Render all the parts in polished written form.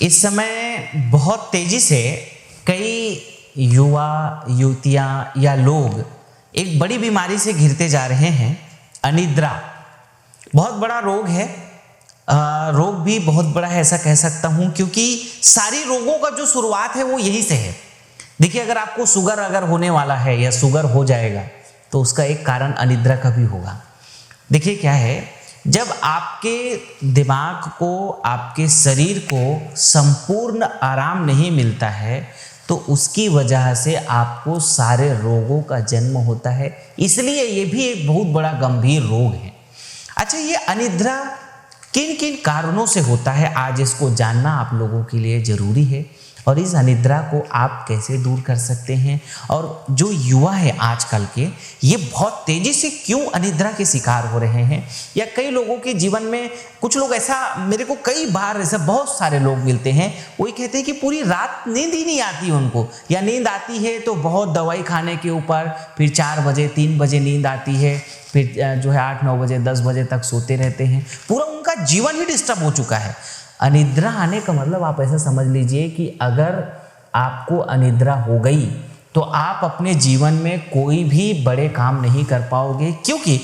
इस समय बहुत तेजी से कई युवा युवतियां या लोग एक बड़ी बीमारी से घिरते जा रहे हैं, अनिद्रा। बहुत बड़ा रोग है। रोग भी बहुत बड़ा है, ऐसा कह सकता हूं, क्योंकि सारी रोगों का जो शुरुआत है वो यही से है। देखिए, अगर आपको शुगर अगर होने वाला है या शुगर हो जाएगा तो उसका एक कारण अनिद्रा का भी होगा। देखिए क्या है, जब आपके दिमाग को, आपके शरीर को संपूर्ण आराम नहीं मिलता है तो उसकी वजह से आपको सारे रोगों का जन्म होता है। इसलिए ये भी एक बहुत बड़ा गंभीर रोग है। अच्छा, ये अनिद्रा किन किन कारणों से होता है, आज इसको जानना आप लोगों के लिए जरूरी है। और इस अनिद्रा को आप कैसे दूर कर सकते हैं, और जो युवा है आजकल के, ये बहुत तेजी से क्यों अनिद्रा के शिकार हो रहे हैं, या कई लोगों के जीवन में कुछ लोग ऐसा, मेरे को कई बार ऐसा बहुत सारे लोग मिलते हैं, वही कहते हैं कि पूरी रात नींद ही नहीं आती उनको, या नींद आती है तो बहुत दवाई खाने के ऊपर, फिर 4 बजे 3 बजे नींद आती है, फिर जो है 8-9 बजे 10 बजे तक सोते रहते हैं। पूरा उनका जीवन ही डिस्टर्ब हो चुका है। अनिद्रा आने का मतलब आप ऐसा समझ लीजिए कि अगर आपको अनिद्रा हो गई तो आप अपने जीवन में कोई भी बड़े काम नहीं कर पाओगे, क्योंकि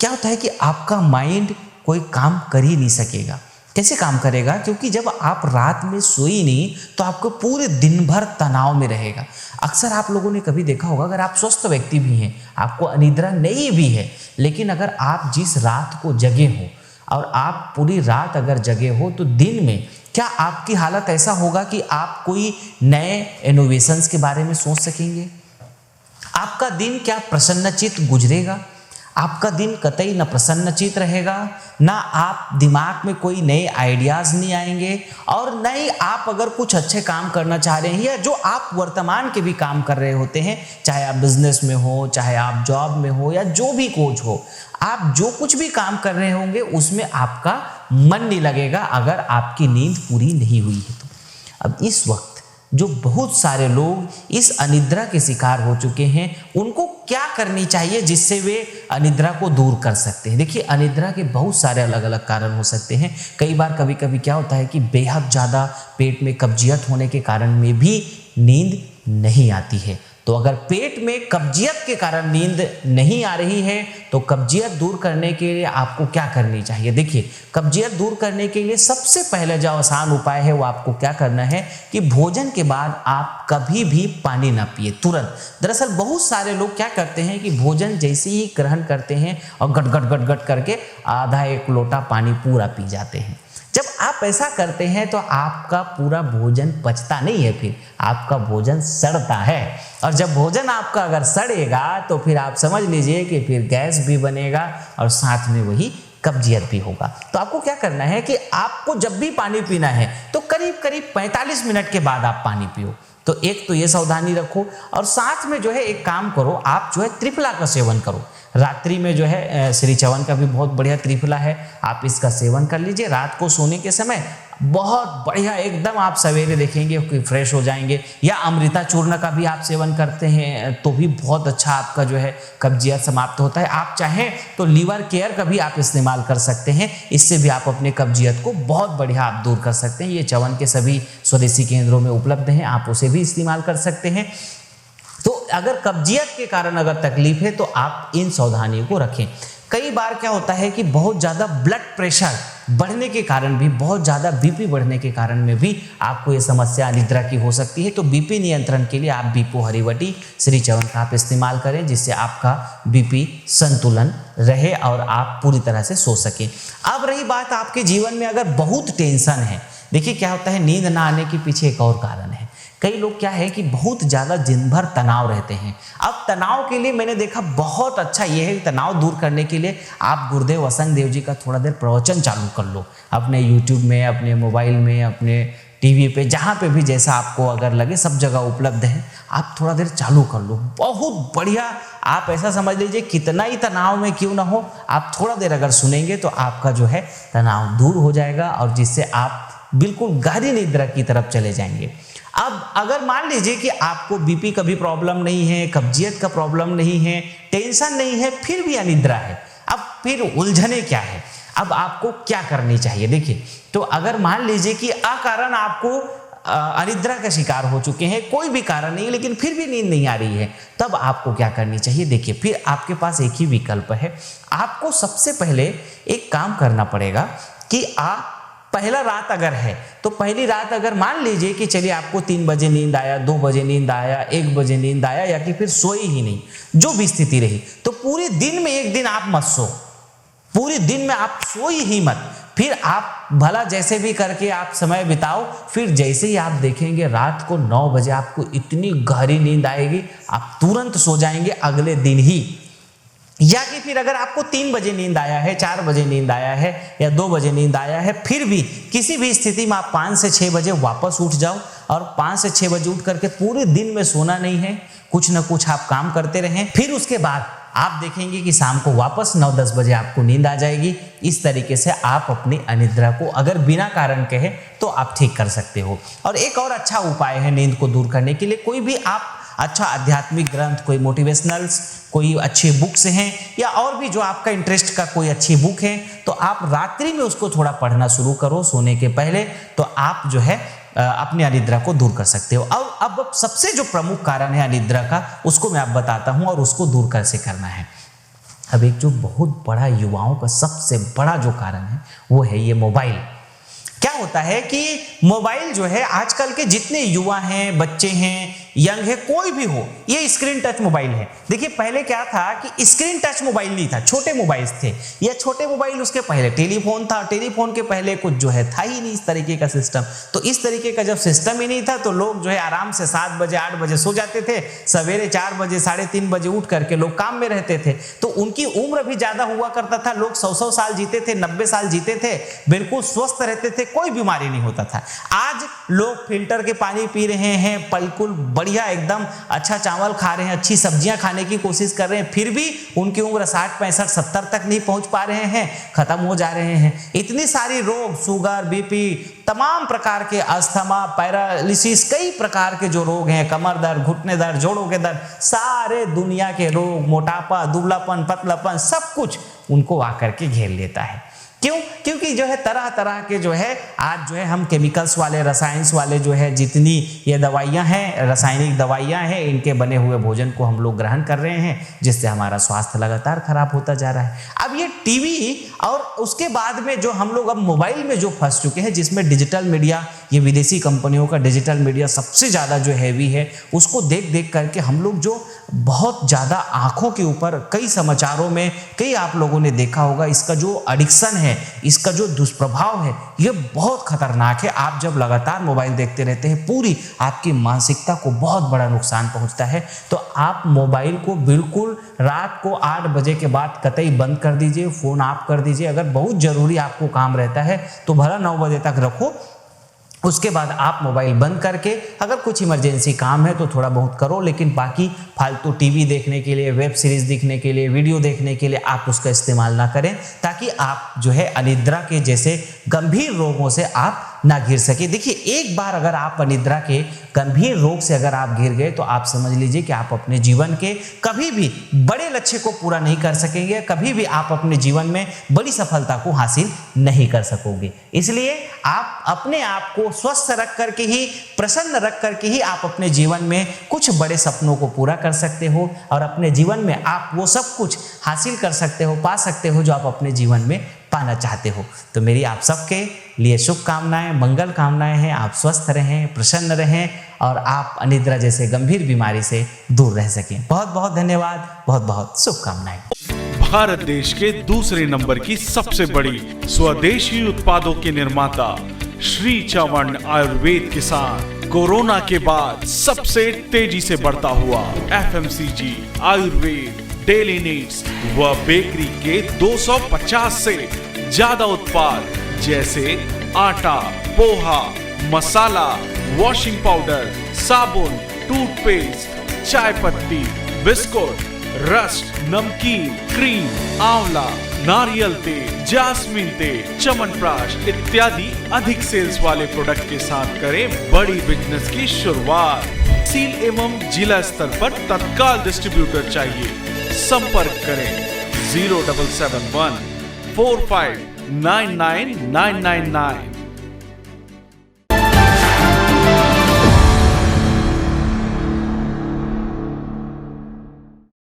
क्या होता है कि आपका माइंड कोई काम कर ही नहीं सकेगा। कैसे काम करेगा? क्योंकि जब आप रात में सोई नहीं तो आपको पूरे दिन भर तनाव में रहेगा। अक्सर आप लोगों ने कभी देखा होगा, अगर आप स्वस्थ व्यक्ति भी हैं, आपको अनिद्रा नहीं भी है, लेकिन अगर आप जिस रात को जगे हो और आप पूरी रात अगर जगे हो तो दिन में क्या आपकी हालत ऐसा होगा कि आप कोई नए इनोवेशंस के बारे में सोच सकेंगे? आपका दिन क्या प्रसन्नचित गुजरेगा? आपका दिन कतई न प्रसन्नचित रहेगा, ना आप दिमाग में कोई नए आइडियाज नहीं आएंगे, और न ही आप अगर कुछ अच्छे काम करना चाह रहे हैं, या जो आप वर्तमान के भी काम कर रहे होते हैं, चाहे आप बिजनेस में हो, चाहे आप जॉब में हो, या जो भी कोच हो, आप जो कुछ भी काम कर रहे होंगे उसमें आपका मन नहीं लगेगा अगर आपकी नींद पूरी नहीं हुई है तो। अब इस वक्त जो बहुत सारे लोग इस अनिद्रा के शिकार हो चुके हैं, उनको क्या करनी चाहिए जिससे वे अनिद्रा को दूर कर सकते हैं? देखिए, अनिद्रा के बहुत सारे अलग अलग कारण हो सकते हैं। कई बार कभी कभी क्या होता है कि बेहद ज़्यादा पेट में कब्जियत होने के कारण में भी नींद नहीं आती है। तो अगर पेट में कब्जियत के कारण नींद नहीं आ रही है तो कब्जियत दूर करने के लिए आपको क्या करनी चाहिए? देखिए, कब्जियत दूर करने के लिए सबसे पहले जो आसान उपाय है वो आपको क्या करना है कि भोजन के बाद आप कभी भी पानी ना पिए तुरंत। दरअसल बहुत सारे लोग क्या करते हैं कि भोजन जैसे ही ग्रहण करते हैं और गट गट गट गट करके आधा 1 लोटा पानी पूरा पी जाते हैं। जब आप ऐसा करते हैं तो आपका पूरा भोजन पचता नहीं है, फिर आपका भोजन सड़ता है, और जब भोजन आपका अगर सड़ेगा तो फिर आप समझ लीजिए कि फिर गैस भी बनेगा और साथ में वही कब्जियत भी होगा। तो आपको क्या करना है कि आपको जब भी पानी पीना है तो करीब करीब 45 मिनट के बाद आप पानी पियो। तो एक तो ये सावधानी रखो, और साथ में जो है एक काम करो, आप जो है त्रिफला का सेवन करो। रात्रि में जो है श्री चवन का भी बहुत बढ़िया त्रिफला है, आप इसका सेवन कर लीजिए रात को सोने के समय। बहुत बढ़िया, एकदम आप सवेरे देखेंगे कि फ्रेश हो जाएंगे। या अमृता चूर्ण का भी आप सेवन करते हैं तो भी बहुत अच्छा आपका जो है कब्जियत समाप्त होता है। आप चाहें तो लीवर केयर का भी आप इस्तेमाल कर सकते हैं, इससे भी आप अपने कब्जियत को बहुत बढ़िया आप दूर कर सकते हैं। ये चवन के सभी स्वदेशी केंद्रों में उपलब्ध हैं, आप उसे भी इस्तेमाल कर सकते हैं। तो अगर कब्जियत के कारण अगर तकलीफ है तो आप इन सावधानियों को रखें। कई बार क्या होता है कि बहुत ज़्यादा ब्लड प्रेशर बढ़ने के कारण भी, बहुत ज़्यादा बीपी बढ़ने के कारण में भी आपको ये समस्या अनिद्रा की हो सकती है। तो बीपी नियंत्रण के लिए आप बीपो हरिवटी श्री चवन का आप इस्तेमाल करें, जिससे आपका बीपी संतुलन रहे और आप पूरी तरह से सो सकें। अब रही बात आपके जीवन में अगर बहुत टेंशन है, देखिए क्या होता है, नींद ना आने के पीछे एक और कारण है। कई लोग क्या है कि बहुत ज़्यादा दिन भर तनाव रहते हैं। अब तनाव के लिए मैंने देखा बहुत अच्छा ये है, तनाव दूर करने के लिए आप गुरुदेव असंग देव जी का थोड़ा देर प्रवचन चालू कर लो, अपने यूट्यूब में, अपने मोबाइल में, अपने टीवी पे, जहाँ पे भी जैसा आपको अगर लगे, सब जगह उपलब्ध है। आप थोड़ा देर चालू कर लो, बहुत बढ़िया। आप ऐसा समझ लीजिए कितना ही तनाव में क्यों ना हो, आप थोड़ा देर अगर सुनेंगे तो आपका जो है तनाव दूर हो जाएगा, और जिससे आप बिल्कुल गहरी निद्रा की तरफ चले जाएंगे। अब अगर मान लीजिए कि आपको बीपी का भी प्रॉब्लम नहीं है, कब्जियत का प्रॉब्लम नहीं है, टेंशन नहीं है, फिर भी अनिद्रा है, अब फिर उलझने क्या है? अब आपको क्या करनी चाहिए? देखिए, तो अगर मान लीजिए कि अकारण आपको अनिद्रा का शिकार हो चुके हैं, कोई भी कारण नहीं लेकिन फिर भी नींद नहीं आ रही है, तब आपको क्या करनी चाहिए? देखिए, फिर आपके पास एक ही विकल्प है। आपको सबसे पहले एक काम करना पड़ेगा कि आप पहला रात अगर है तो पहली रात अगर मान लीजिए कि चलिए आपको 3 बजे नींद आया, 2 बजे नींद आया, 1 बजे नींद आया, या कि फिर सोए ही नहीं, जो भी स्थिति रही, तो पूरे दिन में एक दिन आप मत सो, पूरे दिन में आप सोई ही मत। फिर आप भला जैसे भी करके आप समय बिताओ, फिर जैसे ही आप देखेंगे रात को 9 बजे आपको इतनी गहरी नींद आएगी, आप तुरंत सो जाएंगे अगले दिन ही। या कि फिर अगर आपको 3 बजे नींद आया है, 4 बजे नींद आया है या 2 बजे नींद आया है, फिर भी किसी भी स्थिति में आप 5 से 6 बजे वापस उठ जाओ और 5 से 6 बजे उठ करके पूरे दिन में सोना नहीं है, कुछ ना कुछ आप काम करते रहें। फिर उसके बाद आप देखेंगे कि शाम को वापस 9-10 बजे आपको नींद आ जाएगी। इस तरीके से आप अपनी अनिद्रा को अगर बिना कारण कहे तो आप ठीक कर सकते हो। और एक और अच्छा उपाय है नींद को दूर करने के लिए, कोई भी आप अच्छा आध्यात्मिक ग्रंथ, कोई मोटिवेशनल्स, कोई अच्छी बुक्स हैं या और भी जो आपका इंटरेस्ट का कोई अच्छी बुक है, तो आप रात्रि में उसको थोड़ा पढ़ना शुरू करो सोने के पहले, तो आप जो है अपनी अनिद्रा को दूर कर सकते हो। अब सबसे जो प्रमुख कारण है अनिद्रा का, उसको मैं आप बताता हूं और उसको दूर कैसे करना है। अब एक जो बहुत बड़ा युवाओं का सबसे बड़ा जो कारण है वो है ये मोबाइल। क्या होता है कि मोबाइल जो है आजकल के जितने युवा हैं, बच्चे हैं, यंग है, कोई भी हो, ये स्क्रीन टच मोबाइल है। देखिए, पहले क्या था कि स्क्रीन टच मोबाइल नहीं था, छोटे मोबाइल्स थे, या छोटे मोबाइल उसके पहले टेलीफोन था, टेलीफोन के पहले कुछ जो है था ही नहीं इस तरीके का सिस्टम। तो इस तरीके का जब सिस्टम ही नहीं था तो लोग जो है आराम से 7 बजे 8 बजे सो जाते थे, सवेरे 4 बजे 3:30 बजे उठ करके लोग काम में रहते थे, तो उनकी उम्र भी ज्यादा हुआ करता था, लोग 100-100 साल जीते थे, 90 साल जीते थे, बिल्कुल स्वस्थ रहते थे, कोई बीमारी नहीं होता था। आज लोग फिल्टर के पानी पी रहे हैं, बिल्कुल बढ़िया एकदम अच्छा चावल खा रहे हैं, अच्छी सब्जियां खाने की कोशिश कर रहे हैं, फिर भी उनकी उम्र 60, 65, 70 तक नहीं पहुंच पा रहे हैं, खत्म हो जा रहे हैं। इतनी सारी रोग, शुगर, बीपी, तमाम प्रकार के अस्थमा, पैरालिसिस, कई प्रकार के जो रोग हैं, कमर दर्द, घुटने दर्द, जोड़ों के दर्द, सारे दुनिया के रोग, मोटापा, दुबलापन, पतलापन, सब कुछ उनको आकर के घेर लेता है। क्यों? क्योंकि जो है तरह तरह के जो है आज जो है हम केमिकल्स वाले, रसायन वाले जो है जितनी ये दवाइयां हैं, रासायनिक दवाइयां हैं, इनके बने हुए भोजन को हम लोग ग्रहण कर रहे हैं, जिससे हमारा स्वास्थ्य लगातार खराब होता जा रहा है। अब ये टीवी और उसके बाद में जो हम लोग अब मोबाइल में जो फंस चुके हैं, जिसमें डिजिटल मीडिया, ये विदेशी कंपनियों का डिजिटल मीडिया सबसे ज़्यादा जो हैवी है, उसको देख देख करके हम लोग जो बहुत ज़्यादा आंखों के ऊपर, कई समाचारों में, कई आप लोगों ने देखा होगा, इसका जो एडिक्शन है, इसका जो दुष्प्रभाव है, ये बहुत खतरनाक है। आप जब लगातार मोबाइल देखते रहते हैं, पूरी आपकी मानसिकता को बहुत बड़ा नुकसान पहुंचता है। तो आप मोबाइल को बिल्कुल रात को 8 बजे के बाद कतई बंद कर दीजिए, फोन ऑफ कर दीजिए। अगर बहुत जरूरी आपको काम रहता है तो भला 9 बजे तक रखो, उसके बाद आप मोबाइल बंद करके अगर कुछ इमरजेंसी काम है तो थोड़ा बहुत करो, लेकिन बाकी फालतू टीवी देखने के लिए, वेब सीरीज देखने के लिए, वीडियो देखने के लिए आप उसका इस्तेमाल ना करें, ताकि आप जो है अनिद्रा के जैसे गंभीर रोगों से आप ना घिर सके। देखिए, एक बार अगर आप अनिद्रा के गंभीर रोग से अगर आप घिर गए तो आप समझ लीजिए कि आप अपने जीवन के कभी भी बड़े लक्ष्य को पूरा नहीं कर सकेंगे, कभी भी आप अपने जीवन में बड़ी सफलता को हासिल नहीं कर सकोगे। इसलिए आप अपने आप को स्वस्थ रख करके ही, प्रसन्न रख करके ही आप अपने जीवन में कुछ बड़े सपनों को पूरा कर सकते हो और अपने जीवन में आप वो सब कुछ हासिल कर सकते हो, पा सकते हो जो आप अपने जीवन में पाना चाहते हो। तो मेरी आप सबके लिए शुभकामनाएं, मंगल कामनाएं हैं। आप स्वस्थ रहें, प्रसन्न रहें और आप अनिद्रा जैसे गंभीर बीमारी से दूर रह सकें। बहुत बहुत धन्यवाद, बहुत बहुत शुभकामनाएं। भारत देश के दूसरे नंबर की सबसे बड़ी स्वदेशी उत्पादों के निर्माता श्री चवन आयुर्वेद के साथ कोरोना के बाद सबसे तेजी से बढ़ता हुआ FMCG, आयुर्वेद, डेली नीड्स व बेकरी के 250 से ज्यादा उत्पाद जैसे आटा, पोहा, मसाला, वॉशिंग पाउडर, साबुन, टूथपेस्ट, चाय पत्ती, बिस्कुट, रस्ट, नमकीन, क्रीम, आंवला, नारियल तेल, जास्मिन तेल, च्यवनप्राश इत्यादि अधिक सेल्स वाले प्रोडक्ट के साथ करें बड़ी बिजनेस की शुरुआत। सील एवं जिला स्तर पर तत्काल डिस्ट्रीब्यूटर चाहिए, संपर्क करें 0771 45 999999।